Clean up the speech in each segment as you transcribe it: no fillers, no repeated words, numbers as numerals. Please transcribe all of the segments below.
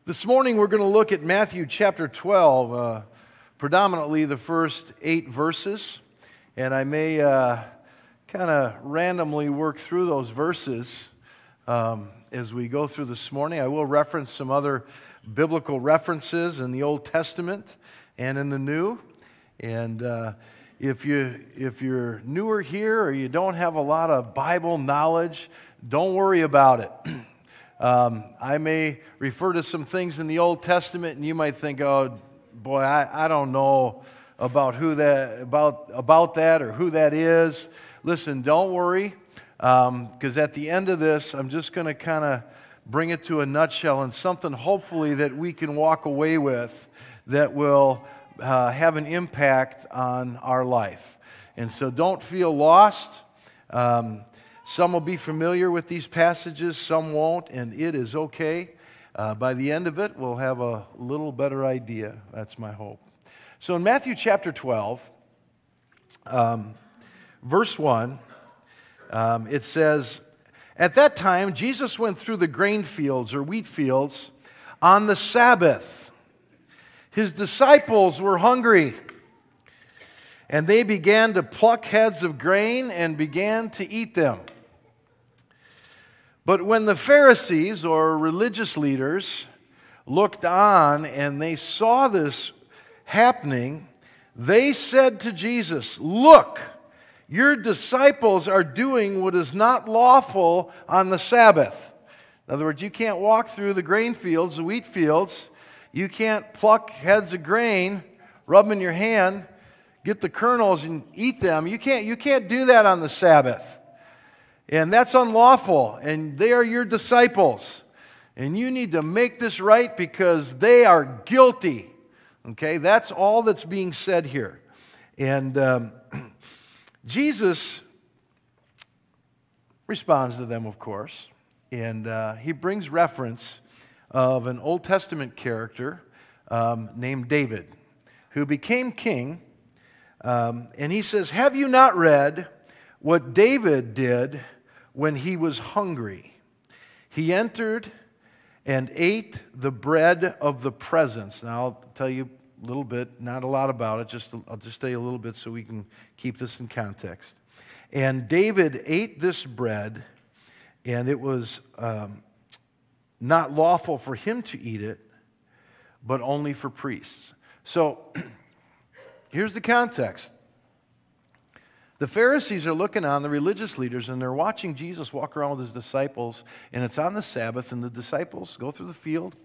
This morning we're going to look at Matthew chapter 12, predominantly the first 8 verses, and I may kind of randomly work through those verses as we go through this morning. I will reference some other biblical references in the Old Testament and in the New, and if you're newer here or you don't have a lot of Bible knowledge, don't worry about it. I may refer to some things in the Old Testament, and you might think, "Oh, boy, I don't know about that or who that is." Listen, don't worry, because at the end of this, I'm just going to kind of bring it to a nutshell and something hopefully that we can walk away with that will have an impact on our life. And so, don't feel lost. Some will be familiar with these passages, some won't, and it is okay. By the end of it, we'll have a little better idea. That's my hope. So in Matthew chapter 12, verse 1, it says, "At that time, Jesus went through the grain fields or wheat fields on the Sabbath. His disciples were hungry, and they began to pluck heads of grain and began to eat them. But when the Pharisees, or religious leaders, looked on and they saw this happening, they said to Jesus, 'Look, your disciples are doing what is not lawful on the Sabbath.'" In other words, you can't walk through the grain fields, the wheat fields. You can't pluck heads of grain, rub them in your hand, get the kernels and eat them. You can't do that on the Sabbath. And that's unlawful, and they are your disciples. And you need to make this right because they are guilty. Okay, that's all that's being said here. And Jesus responds to them, of course, and he brings reference of an Old Testament character named David, who became king. And he says, "Have you not read what David did when he was hungry? He entered and ate the bread of the presence." Now, I'll tell you a little bit, not a lot about it, I'll just tell you a little bit so we can keep this in context. "And David ate this bread, and it was not lawful for him to eat it, but only for priests." So, here's the context. The Pharisees are looking on, the religious leaders, and they're watching Jesus walk around with his disciples, and it's on the Sabbath, and the disciples go through the field,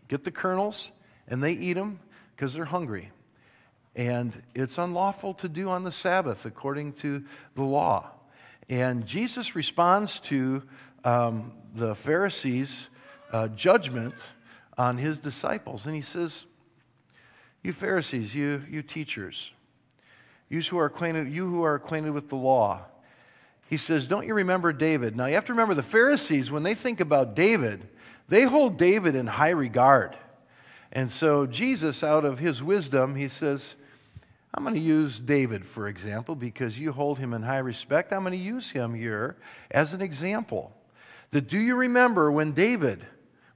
get the kernels, and they eat them because they're hungry. And it's unlawful to do on the Sabbath according to the law. And Jesus responds to the Pharisees' judgment on his disciples, and he says, "You Pharisees, you teachers, you who are acquainted with the law," he says, "don't you remember David?" Now you have to remember, the Pharisees, when they think about David, they hold David in high regard. And so Jesus, out of his wisdom, he says, "I'm going to use David, for example, because you hold him in high respect. I'm going to use him here as an example. Do you remember when David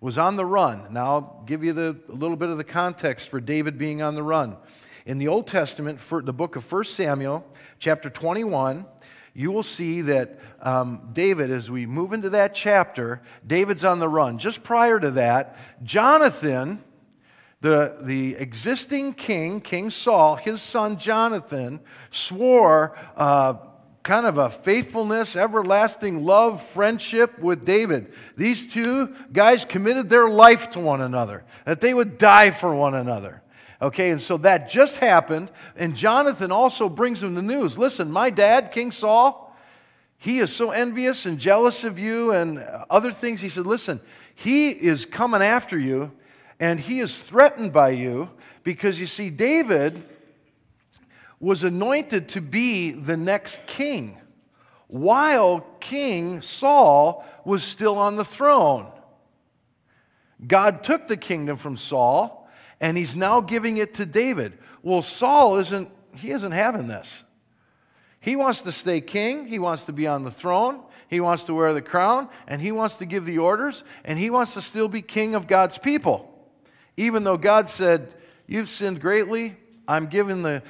was on the run?" Now I'll give you a little bit of the context for David being on the run. In the Old Testament, for the book of 1 Samuel, chapter 21, you will see that David, as we move into that chapter, David's on the run. Just prior to that, Jonathan, the existing king, King Saul, his son Jonathan, swore kind of a faithfulness, everlasting love, friendship with David. These two guys committed their life to one another, that they would die for one another. Okay, and so that just happened, and Jonathan also brings him the news. "Listen, my dad, King Saul, he is so envious and jealous of you and other things." He said, "Listen, he is coming after you, and he is threatened by you because, you see, David was anointed to be the next king while King Saul was still on the throne. God took the kingdom from Saul, and he's now giving it to David. Well, Saul isn't having this. He wants to stay king. He wants to be on the throne. He wants to wear the crown, and he wants to give the orders, and he wants to still be king of God's people. Even though God said, you've sinned greatly, I'm giving the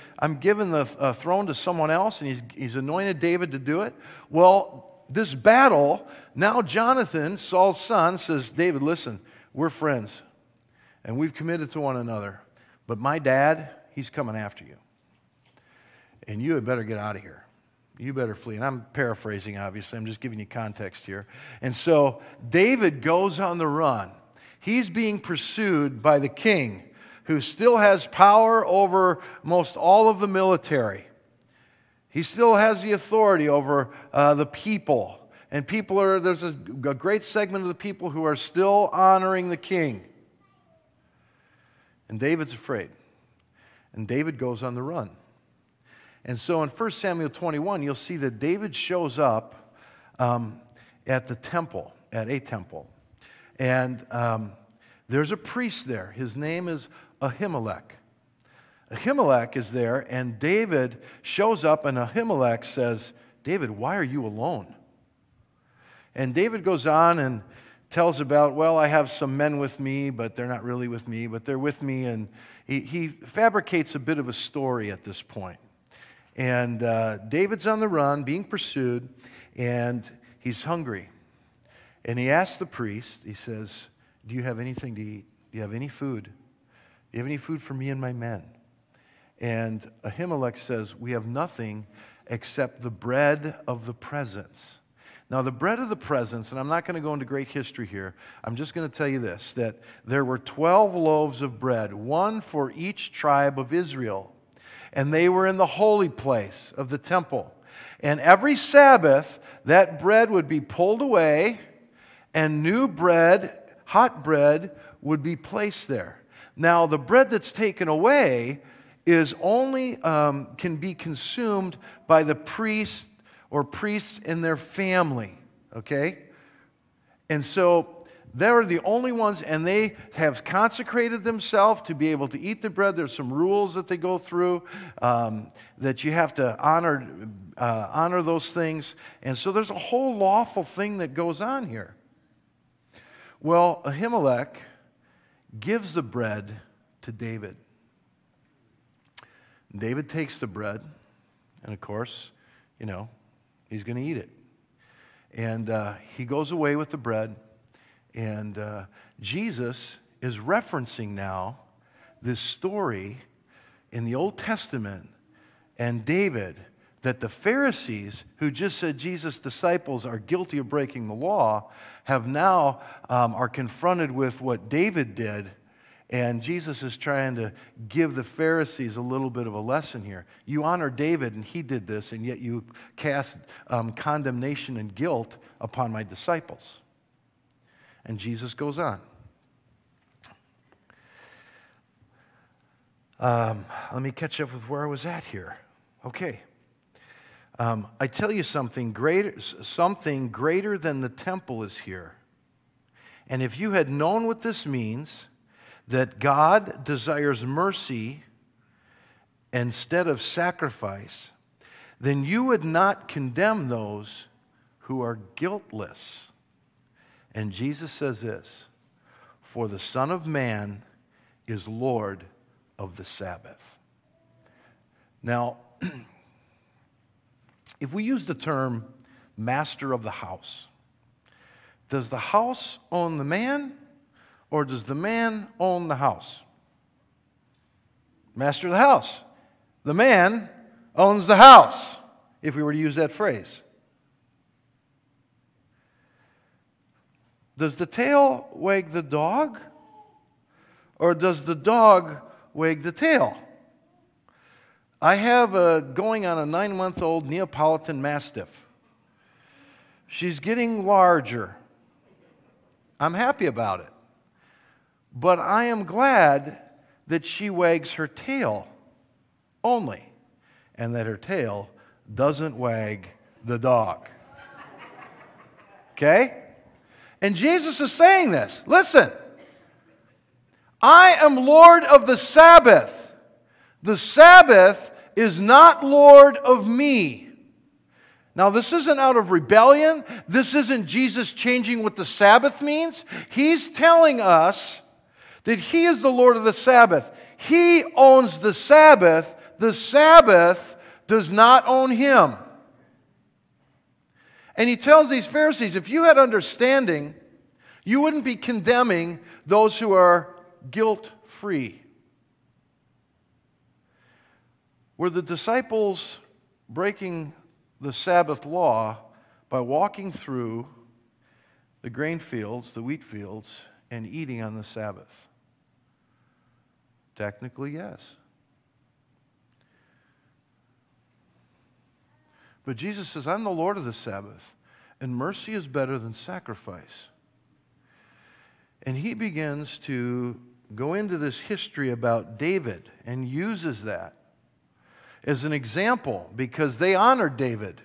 throne to someone else, and he's anointed David to do it. Well, this battle, now Jonathan, Saul's son, says, David, listen, we're friends, and we've committed to one another, but my dad, he's coming after you, and you had better get out of here. You better flee. And I'm paraphrasing, obviously. I'm just giving you context here. And so David goes on the run. He's being pursued by the king, who still has power over most all of the military. He still has the authority over the people. And there's a great segment of the people who are still honoring the king. And David's afraid. And David goes on the run. And so in 1 Samuel 21, you'll see that David shows up at the temple, at a temple. And there's a priest there. His name is Ahimelech. Ahimelech is there, and David shows up, and Ahimelech says, David, why are you alone? And David goes on and tells about, well, I have some men with me, but they're not really with me, but they're with me. And he fabricates a bit of a story at this point. And David's on the run, being pursued, and he's hungry. And he asks the priest, he says, do you have anything to eat? Do you have any food? Do you have any food for me and my men? And Ahimelech says, we have nothing except the bread of the presence. Now, the bread of the presence, and I'm not going to go into great history here, I'm just going to tell you this, that there were 12 loaves of bread, one for each tribe of Israel. And they were in the holy place of the temple. And every Sabbath, that bread would be pulled away, and new bread, hot bread, would be placed there. Now, the bread that's taken away is only can be consumed by the priest or priests in their family, okay? And so they're the only ones, and they have consecrated themselves to be able to eat the bread. There's some rules that they go through that you have to honor those things. And so there's a whole lawful thing that goes on here. Well, Ahimelech gives the bread to David. David takes the bread, and of course, he's going to eat it. And he goes away with the bread. And Jesus is referencing now this story in the Old Testament and David, that the Pharisees, who just said Jesus' disciples are guilty of breaking the law, have now are confronted with what David did. And Jesus is trying to give the Pharisees a little bit of a lesson here. You honor David, and he did this, and yet you cast condemnation and guilt upon my disciples. And Jesus goes on. Let me catch up with where I was at here. Okay. I tell you something greater than the temple is here. And if you had known what this means, that God desires mercy instead of sacrifice, then you would not condemn those who are guiltless. And Jesus says this, for the Son of Man is Lord of the Sabbath. Now, if we use the term master of the house, does the house own the man, or does the man own the house? Master of the house. The man owns the house, if we were to use that phrase. Does the tail wag the dog, or does the dog wag the tail? I have going on a 9-month-old Neapolitan Mastiff. She's getting larger. I'm happy about it. But I am glad that she wags her tail only, and that her tail doesn't wag the dog. Okay? And Jesus is saying this. Listen, I am Lord of the Sabbath. The Sabbath is not Lord of me. Now, this isn't out of rebellion. This isn't Jesus changing what the Sabbath means. He's telling us that He is the Lord of the Sabbath. He owns the Sabbath. The Sabbath does not own Him. And He tells these Pharisees, if you had understanding, you wouldn't be condemning those who are guilt-free. Were the disciples breaking the Sabbath law by walking through the grain fields, the wheat fields, and eating on the Sabbath? Technically, yes. But Jesus says, I'm the Lord of the Sabbath, and mercy is better than sacrifice. And He begins to go into this history about David and uses that as an example, because they honored David,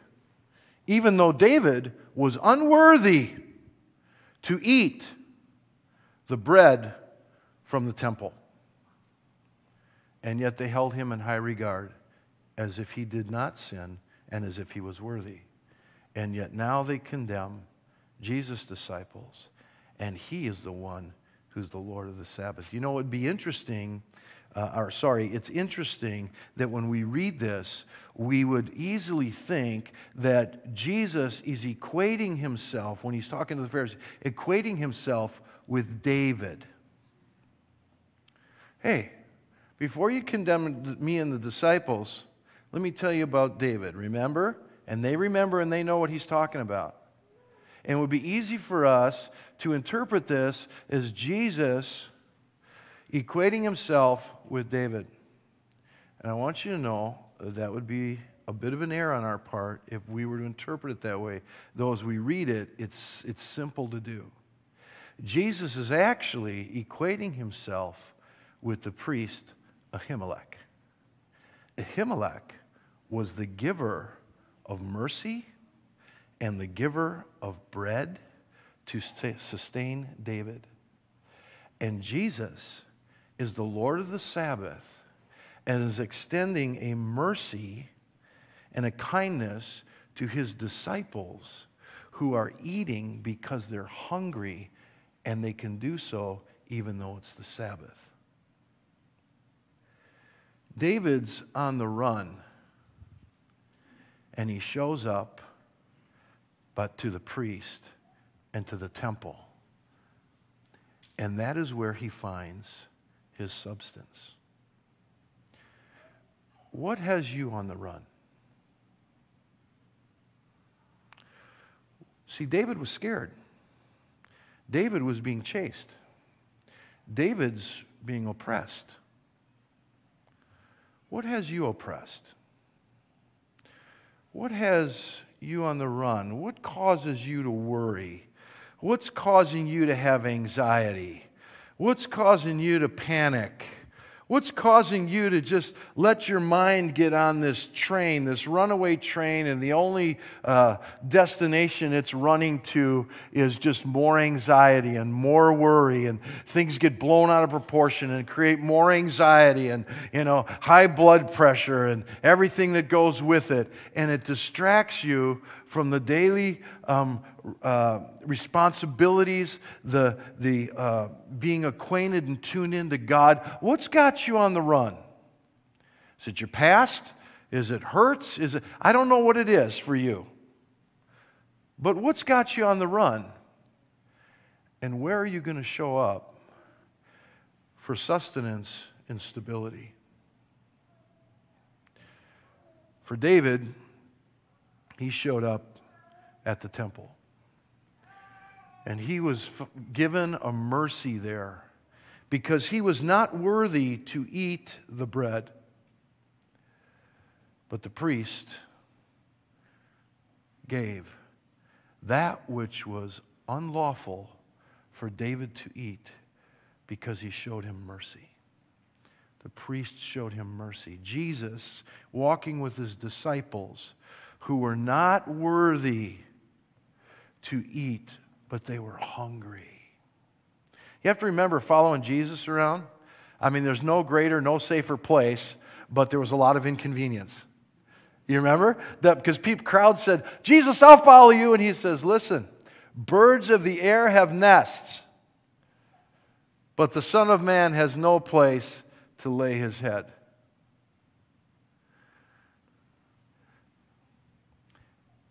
even though David was unworthy to eat the bread from the temple. And yet they held him in high regard, as if he did not sin and as if he was worthy. And yet now they condemn Jesus' disciples, and He is the one who's the Lord of the Sabbath. You know, it would be interesting, it's interesting that when we read this, we would easily think that Jesus is equating Himself, when He's talking to the Pharisees, equating Himself with David. Hey, before you condemn me and the disciples, let me tell you about David. Remember? And they remember and they know what he's talking about. And it would be easy for us to interpret this as Jesus equating Himself with David. And I want you to know that would be a bit of an error on our part if we were to interpret it that way. Though as we read it, it's simple to do. Jesus is actually equating Himself with the priest Ahimelech. Ahimelech was the giver of mercy and the giver of bread to sustain David. And Jesus is the Lord of the Sabbath and is extending a mercy and a kindness to His disciples who are eating because they're hungry, and they can do so even though it's the Sabbath. David's on the run, and he shows up but to the priest and to the temple. And that is where he finds his substance. What has you on the run? See, David was scared. David was being chased. David's being oppressed. What has you oppressed? What has you on the run? What causes you to worry? What's causing you to have anxiety? What's causing you to panic? What's causing you to just let your mind get on this train, this runaway train, and the only destination it's running to is just more anxiety and more worry, and things get blown out of proportion and create more anxiety and, high blood pressure and everything that goes with it, and it distracts you from the daily responsibilities, the being acquainted and tuned into God. What's got you on the run? Is it your past? Is it hurts? I don't know what it is for you. But what's got you on the run? And where are you going to show up for sustenance and stability? For David, he showed up at the temple. And he was given a mercy there because he was not worthy to eat the bread. But the priest gave that which was unlawful for David to eat because he showed him mercy. The priest showed him mercy. Jesus, walking with his disciples who were not worthy to eat, but they were hungry. You have to remember, following Jesus around, there's no greater, no safer place, but there was a lot of inconvenience. You remember? Because crowds said, Jesus, I'll follow you. And he says, listen, birds of the air have nests, but the Son of Man has no place to lay his head.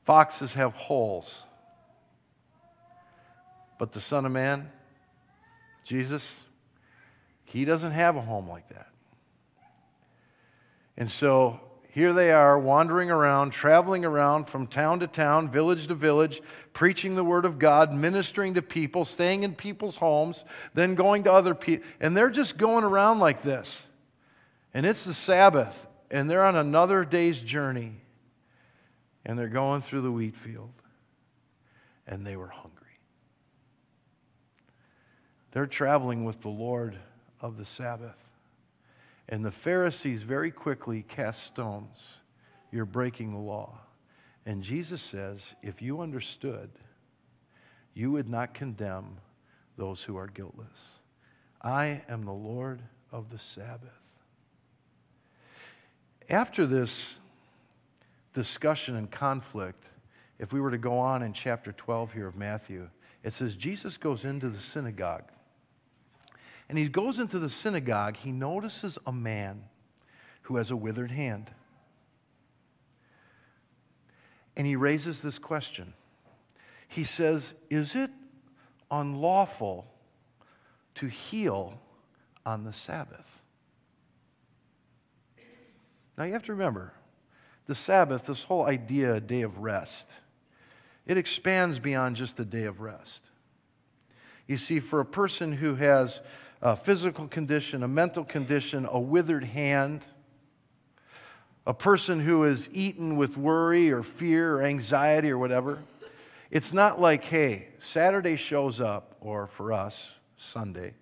Foxes have holes, but the Son of Man, Jesus, he doesn't have a home like that. And so here they are wandering around, traveling around from town to town, village to village, preaching the word of God, ministering to people, staying in people's homes, then going to other people. And they're just going around like this. And it's the Sabbath, and they're on another day's journey. And they're going through the wheat field. And they were hungry. They're traveling with the Lord of the Sabbath. And the Pharisees very quickly cast stones. You're breaking the law. And Jesus says, if you understood, you would not condemn those who are guiltless. I am the Lord of the Sabbath. After this discussion and conflict, if we were to go on in chapter 12 here of Matthew, it says Jesus goes into the synagogue. And he goes into the synagogue, he notices a man who has a withered hand. And he raises this question. He says, is it unlawful to heal on the Sabbath? Now you have to remember, the Sabbath, this whole idea, a day of rest, it expands beyond just a day of rest. You see, for a person who has a physical condition, a mental condition, a withered hand, a person who is eaten with worry or fear or anxiety or whatever, it's not like, hey, Saturday shows up, or for us, Sunday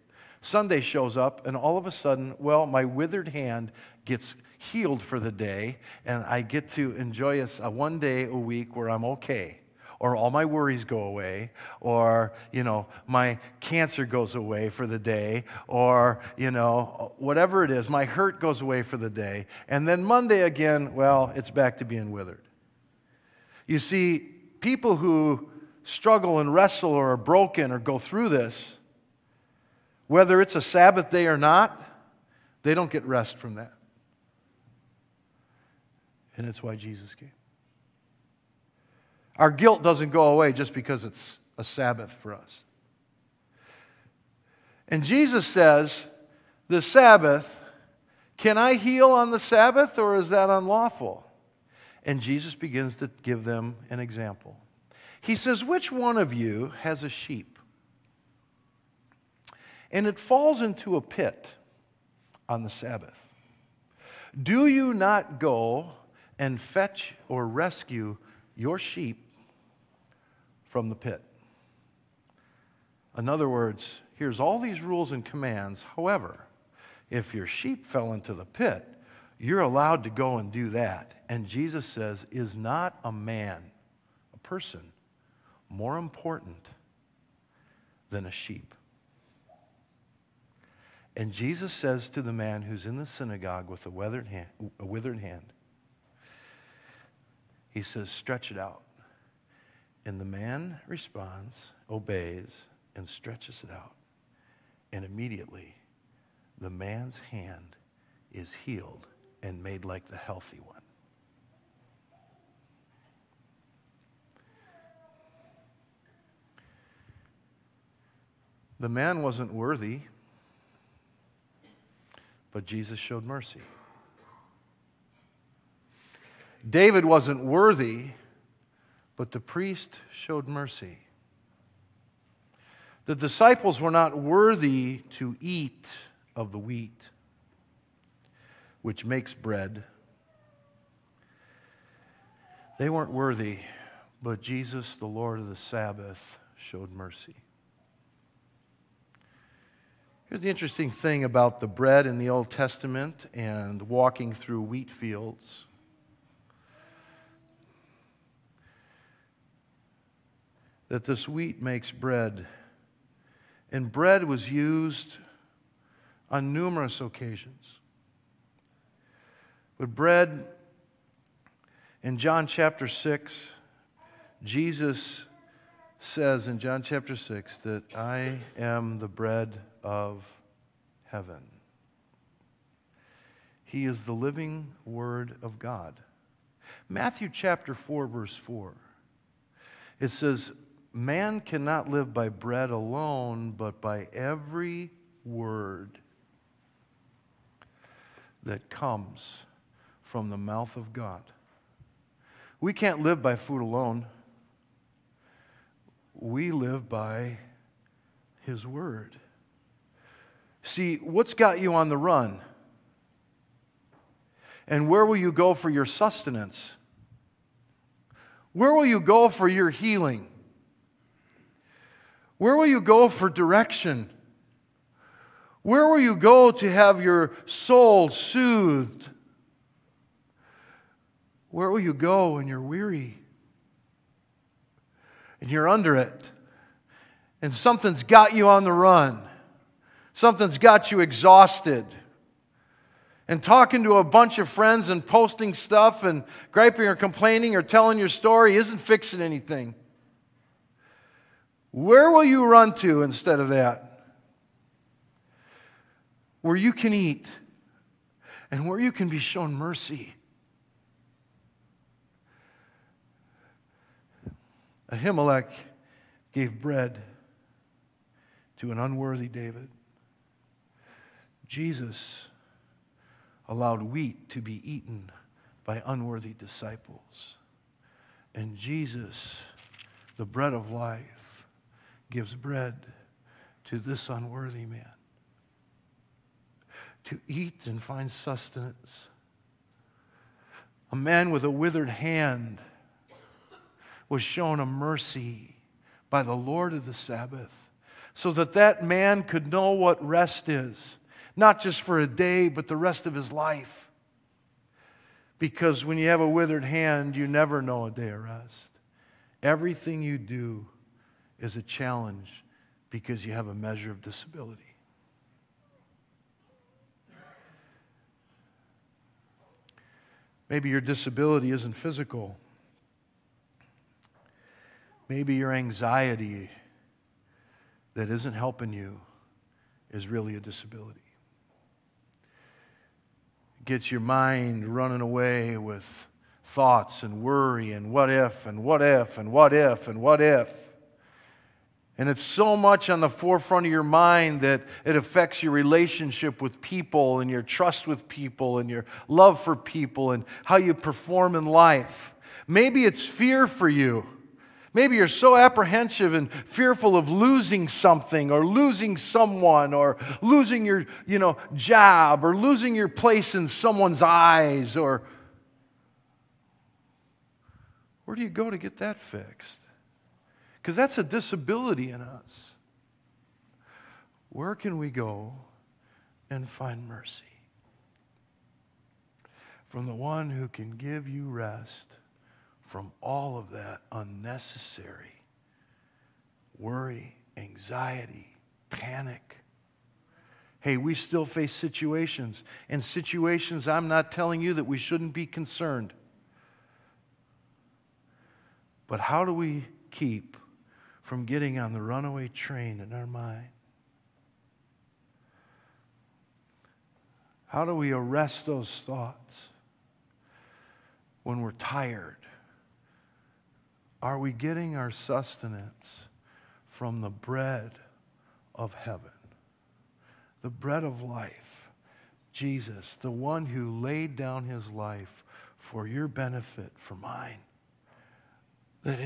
shows up, and all of a sudden, well, my withered hand gets healed for the day, and I get to enjoy a one day a week where I'm okay. Or all my worries go away, or, my cancer goes away for the day, or, whatever it is, my hurt goes away for the day. And then Monday again, well, it's back to being withered. You see, people who struggle and wrestle or are broken or go through this, whether it's a Sabbath day or not, they don't get rest from that. And it's why Jesus came. Our guilt doesn't go away just because it's a Sabbath for us. And Jesus says, the Sabbath, can I heal on the Sabbath, or is that unlawful? And Jesus begins to give them an example. He says, which one of you has a sheep, and it falls into a pit on the Sabbath? Do you not go and fetch or rescue your sheep from the pit? In other words, here's all these rules and commands. However, if your sheep fell into the pit, you're allowed to go and do that. And Jesus says, is not a man, a person, more important than a sheep? And Jesus says to the man who's in the synagogue with a withered hand, he says, stretch it out. And the man responds, obeys, and stretches it out. And immediately, the man's hand is healed and made like the healthy one. The man wasn't worthy, but Jesus showed mercy. David wasn't worthy, but the priest showed mercy. The disciples were not worthy to eat of the wheat, which makes bread. They weren't worthy, but Jesus, the Lord of the Sabbath, showed mercy. Here's the interesting thing about the bread in the Old Testament and walking through wheat fields. That this wheat makes bread. And bread was used on numerous occasions. But bread In John chapter 6, Jesus says in John chapter 6 that I am the bread of heaven. He is the living Word of God. Matthew chapter 4, verse 4, it says, man cannot live by bread alone, but by every word that comes from the mouth of God. We can't live by food alone. We live by His Word. See, what's got you on the run? And where will you go for your sustenance? Where will you go for your healing? Where will you go for direction? Where will you go to have your soul soothed? Where will you go when you're weary and you're under it and something's got you on the run? Something's got you exhausted. And talking to a bunch of friends and posting stuff and griping or complaining or telling your story isn't fixing anything. Where will you run to instead of that? Where you can eat and where you can be shown mercy. Ahimelech gave bread to an unworthy David. Jesus allowed wheat to be eaten by unworthy disciples. And Jesus, the bread of life, gives bread to this unworthy man to eat and find sustenance. A man with a withered hand was shown a mercy by the Lord of the Sabbath so that that man could know what rest is. Not just for a day, but the rest of his life. Because when you have a withered hand, you never know a day of rest. Everything you do is a challenge because you have a measure of disability. Maybe your disability isn't physical. Maybe your anxiety that isn't helping you is really a disability. Gets your mind running away with thoughts and worry and what if and what if and what if and what if. And it's so much on the forefront of your mind that it affects your relationship with people and your trust with people and your love for people and how you perform in life. Maybe it's fear for you. Maybe you're so apprehensive and fearful of losing something or losing someone or losing your, job or losing your place in someone's eyes or where do you go to get that fixed? Because that's a disability in us. Where can we go and find mercy? From the one who can give you rest from all of that unnecessary worry, anxiety, panic. Hey, we still face situations. And situations, I'm not telling you that we shouldn't be concerned. But how do we keep from getting on the runaway train in our mind? How do we arrest those thoughts when we're tired? Are we getting our sustenance from the bread of heaven, the bread of life, Jesus, the one who laid down his life for your benefit, for mine? That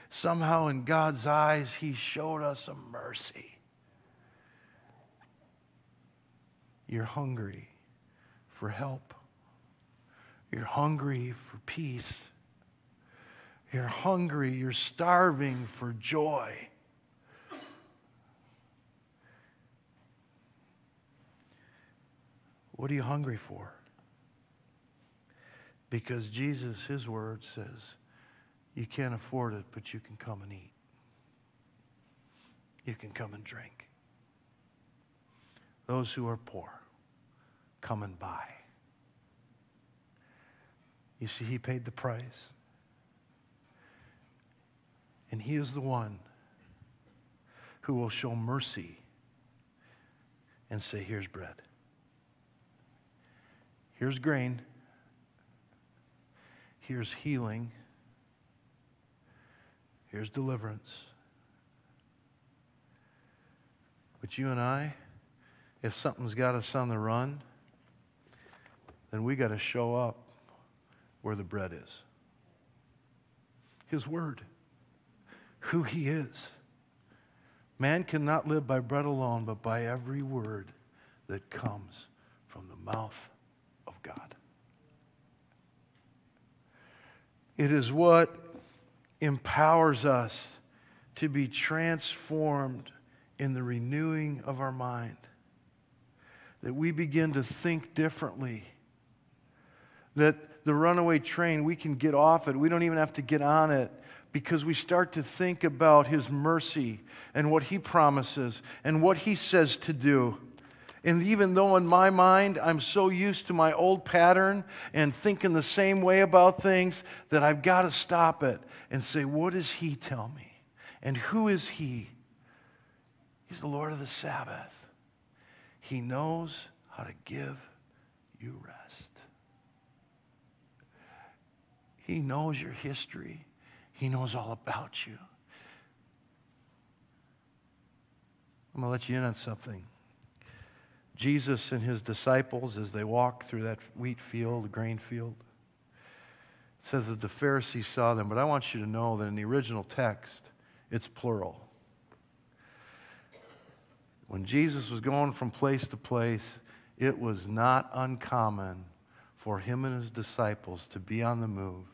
somehow in God's eyes, he showed us a mercy. You're hungry for help. You're hungry for peace. You're hungry, you're starving for joy. What are you hungry for? Because Jesus, his word says, you can't afford it, but you can come and eat. You can come and drink. Those who are poor, come and buy. You see, he paid the price. And he is the one who will show mercy and say, here's bread. Here's grain. Here's healing. Here's deliverance. But you and I, if something's got us on the run, then we got to show up where the bread is. His word, who he is. Man cannot live by bread alone, but by every word that comes from the mouth of God. It is what empowers us to be transformed in the renewing of our mind, that we begin to think differently, that the runaway train, we can get off it. We don't even have to get on it, because we start to think about his mercy and what he promises and what he says to do. And even though in my mind I'm so used to my old pattern and thinking the same way about things, that I've got to stop it and say, what does he tell me? And who is he? He's the Lord of the Sabbath. He knows how to give you rest. He knows your history. He knows all about you. I'm going to let you in on something. Jesus and his disciples, as they walked through that wheat field, the grain field, it says that the Pharisees saw them, but I want you to know that in the original text, it's plural. When Jesus was going from place to place, it was not uncommon for him and his disciples to be on the move.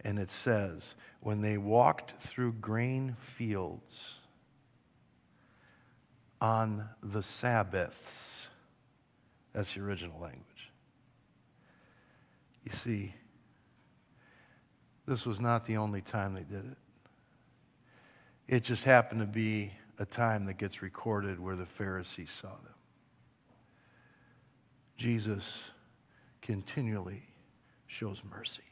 And it says, when they walked through grain fields on the Sabbaths. That's the original language. You see, this was not the only time they did it. It just happened to be a time that gets recorded where the Pharisees saw them. Jesus continually shows mercy.